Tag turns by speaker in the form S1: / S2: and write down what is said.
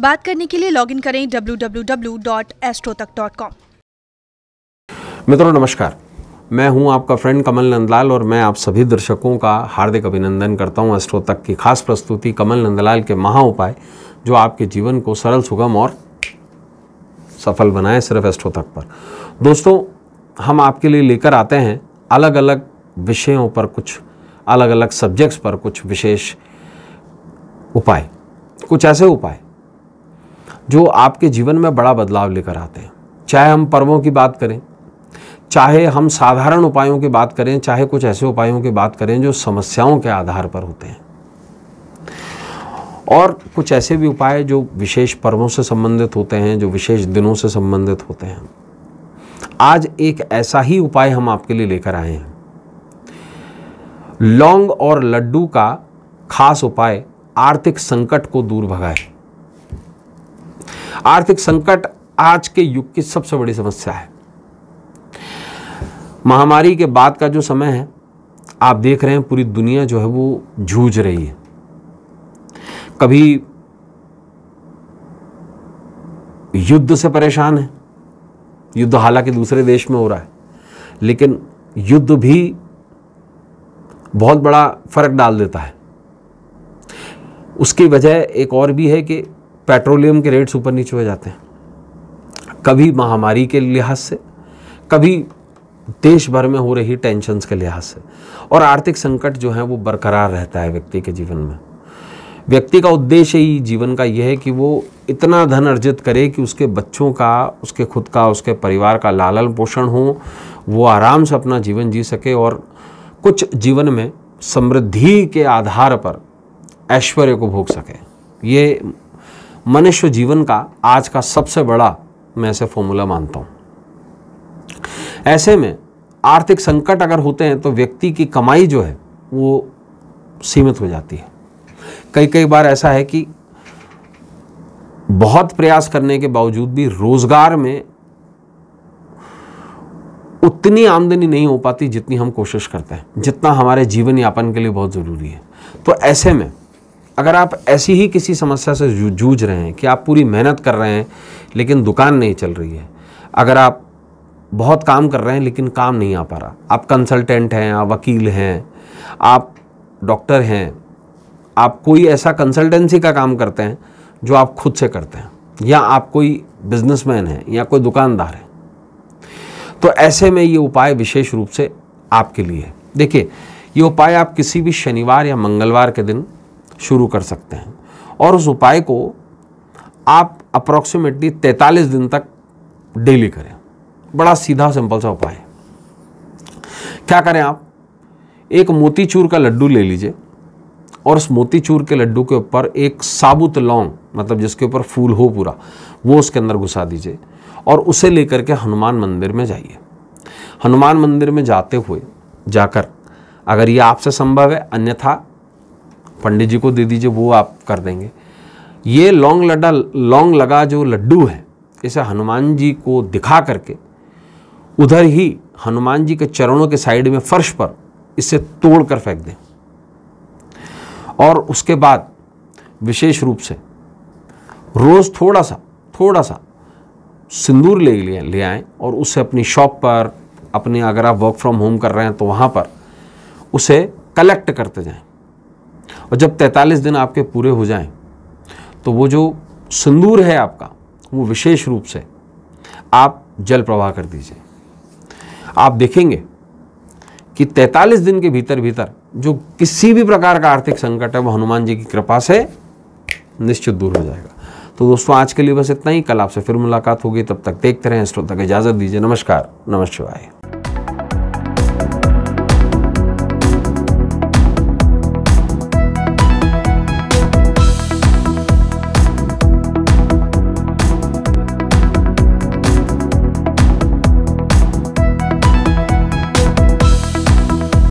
S1: बात करने के लिए लॉगिन करें www.astrotak.com।
S2: मित्रों नमस्कार, मैं हूं आपका फ्रेंड कमल नंदलाल और मैं आप सभी दर्शकों का हार्दिक अभिनंदन करता हूं एस्ट्रो तक की खास प्रस्तुति कमल नंदलाल के महा उपाय जो आपके जीवन को सरल, सुगम और सफल बनाए, सिर्फ एस्ट्रो तक पर। दोस्तों, हम आपके लिए लेकर आते हैं अलग अलग विषयों पर, कुछ अलग अलग सब्जेक्ट्स पर कुछ विशेष उपाय, कुछ ऐसे उपाय जो आपके जीवन में बड़ा बदलाव लेकर आते हैं। चाहे हम पर्वों की बात करें, चाहे हम साधारण उपायों की बात करें, चाहे कुछ ऐसे उपायों की बात करें जो समस्याओं के आधार पर होते हैं, और कुछ ऐसे भी उपाय जो विशेष पर्वों से संबंधित होते हैं, जो विशेष दिनों से संबंधित होते हैं। आज एक ऐसा ही उपाय हम आपके लिए लेकर आए हैं। लौंग और लड्डू का खास उपाय आर्थिक संकट को दूर भगाए। आर्थिक संकट आज के युग की सबसे बड़ी समस्या है। महामारी के बाद का जो समय है, आप देख रहे हैं पूरी दुनिया जो है वो जूझ रही है। कभी युद्ध से परेशान है, युद्ध हालांकि दूसरे देश में हो रहा है, लेकिन युद्ध भी बहुत बड़ा फर्क डाल देता है। उसकी वजह एक और भी है कि पेट्रोलियम के रेट्स ऊपर नीचे हो जाते हैं, कभी महामारी के लिहाज से, कभी देश भर में हो रही टेंशन्स के लिहाज से, और आर्थिक संकट जो है वो बरकरार रहता है व्यक्ति के जीवन में। व्यक्ति का उद्देश्य ही जीवन का यह है कि वो इतना धन अर्जित करे कि उसके बच्चों का, उसके खुद का, उसके परिवार का लालन पोषण हो, वो आराम से अपना जीवन जी सके और कुछ जीवन में समृद्धि के आधार पर ऐश्वर्य को भोग सके। ये मनुष्य जीवन का आज का सबसे बड़ा मैं ऐसे फॉर्मूला मानता हूँ। ऐसे में आर्थिक संकट अगर होते हैं तो व्यक्ति की कमाई जो है वो सीमित हो जाती है। कई बार ऐसा है कि बहुत प्रयास करने के बावजूद भी रोजगार में उतनी आमदनी नहीं हो पाती जितनी हम कोशिश करते हैं, जितना हमारे जीवन यापन के लिए बहुत ज़रूरी है। तो ऐसे में अगर आप ऐसी ही किसी समस्या से जूझ रहे हैं कि आप पूरी मेहनत कर रहे हैं लेकिन दुकान नहीं चल रही है, अगर आप बहुत काम कर रहे हैं लेकिन काम नहीं आ पा रहा, आप कंसल्टेंट हैं, आप वकील हैं, आप डॉक्टर हैं, आप कोई ऐसा कंसल्टेंसी का काम करते हैं जो आप खुद से करते हैं, या आप कोई बिजनेसमैन हैं या कोई दुकानदार है, तो ऐसे में ये उपाय विशेष रूप से आपके लिए है। देखिए, ये उपाय आप किसी भी शनिवार या मंगलवार के दिन शुरू कर सकते हैं, और उस उपाय को आप अप्रॉक्सीमेटली 43 दिन तक डेली करें। बड़ा सीधा सिंपल सा उपाय है। क्या करें आप, एक मोतीचूर का लड्डू ले लीजिए और उस मोतीचूर के लड्डू के ऊपर एक साबुत लौंग, मतलब जिसके ऊपर फूल हो पूरा, वो उसके अंदर घुसा दीजिए और उसे लेकर के हनुमान मंदिर में जाइए। हनुमान मंदिर में जाकर अगर ये आपसे संभव है, अन्यथा पंडित जी को दे दीजिए, वो आप कर देंगे। ये लौंग लगा जो लड्डू है, इसे हनुमान जी को दिखा करके उधर ही हनुमान जी के चरणों के साइड में फर्श पर इसे तोड़ कर फेंक दें, और उसके बाद विशेष रूप से रोज़ थोड़ा सा सिंदूर ले आएं और उसे अपनी शॉप पर, अपने अगर आप वर्क फ्रॉम होम कर रहे हैं तो वहाँ पर उसे कलेक्ट करते जाएं, और जब 43 दिन आपके पूरे हो जाएं तो वो जो सिंदूर है आपका, वो विशेष रूप से आप जल प्रवाह कर दीजिए। आप देखेंगे कि 43 दिन के भीतर जो किसी भी प्रकार का आर्थिक संकट है वो हनुमान जी की कृपा से निश्चित दूर हो जाएगा। तो दोस्तों, आज के लिए बस इतना ही। कल आपसे फिर मुलाकात होगी, तब तक देखते रहें एस्ट्रो तक। इजाज़त दीजिए। नमस्कार, नमः शिवाय।